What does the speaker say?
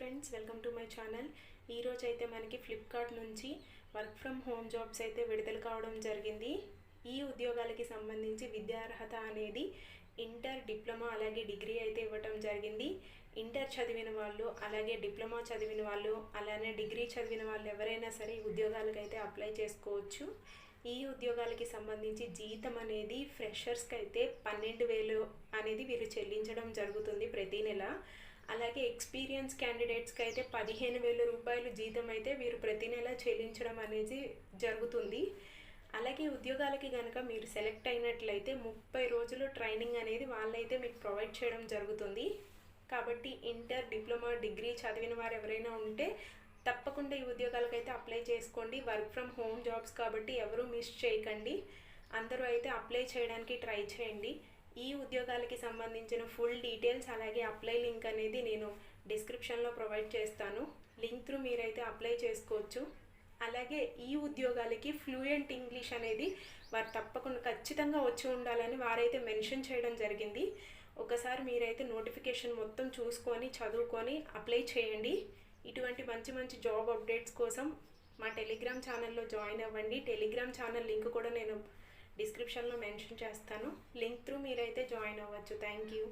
Friends, welcome to my channel. ఈరోజు అయితే మనకి ఫ్లిప్కార్ట్ నుంచి వర్క్ ఫ్రమ్ హోమ్ జాబ్స్ అయితే విడుదల కావడం జరిగింది. ఈ ఉద్యోగాలకి సంబంధించి విద్యార్హత అనేది ఇంటర్, డిప్లొమా అలాగే డిగ్రీ అయితే ఇవ్వటం జరిగింది. ఇంటర్ చదివిన వాళ్ళు, అలాగే డిప్లొమా చదివిన వాళ్ళు, అలానే డిగ్రీ చదివిన వాళ్ళు ఎవరైనా సరే ఈ ఉద్యోగాలకు అయితే అప్లై చేసుకోవచ్చు. ఈ ఉద్యోగాలకి సంబంధించి జీతం అనేది ఫ్రెషర్స్కి అయితే 12,000 అనేది వీరు చెల్లించడం జరుగుతుంది ప్రతి నెల. అలాగే ఎక్స్పీరియన్స్ క్యాండిడేట్స్కి అయితే 15,000 రూపాయలు జీతం అయితే వీరు ప్రతి నెల చెల్లించడం అనేది జరుగుతుంది. అలాగే ఉద్యోగాలకి కనుక మీరు సెలెక్ట్ అయినట్లయితే 30 రోజులు ట్రైనింగ్ అనేది వాళ్ళైతే మీకు ప్రొవైడ్ చేయడం జరుగుతుంది. కాబట్టి ఇంటర్, డిప్లొమా, డిగ్రీ చదివిన వారు ఎవరైనా ఉంటే తప్పకుండా ఈ ఉద్యోగాలకైతే అప్లై చేసుకోండి. వర్క్ ఫ్రమ్ హోమ్ జాబ్స్ కాబట్టి ఎవరూ మిస్ చేయకండి. అందరూ అయితే అప్లై చేయడానికి ట్రై చేయండి. ఈ ఉద్యోగాలకి సంబంధించిన ఫుల్ డీటెయిల్స్ అలాగే అప్లై లింక్ అనేది నేను డిస్క్రిప్షన్లో ప్రొవైడ్ చేస్తాను. లింక్ త్రూ మీరైతే అప్లై చేసుకోవచ్చు. అలాగే ఈ ఉద్యోగాలకి ఫ్లూయెంట్ ఇంగ్లీష్ అనేది వారు తప్పకుండా ఖచ్చితంగా వచ్చి ఉండాలని వారైతే మెన్షన్ చేయడం జరిగింది. ఒకసారి మీరైతే నోటిఫికేషన్ మొత్తం చూసుకొని చదువుకొని అప్లై చేయండి. ఇటువంటి మంచి మంచి జాబ్ అప్డేట్స్ కోసం మా టెలిగ్రామ్ ఛానల్లో జాయిన్ అవ్వండి. టెలిగ్రామ్ ఛానల్ లింక్ కూడా నేను డిస్క్రిప్షన్లో మెన్షన్ చేస్తాను. లింక్ త్రూ మీరైతే జాయిన్ అవ్వచ్చు. Thank you.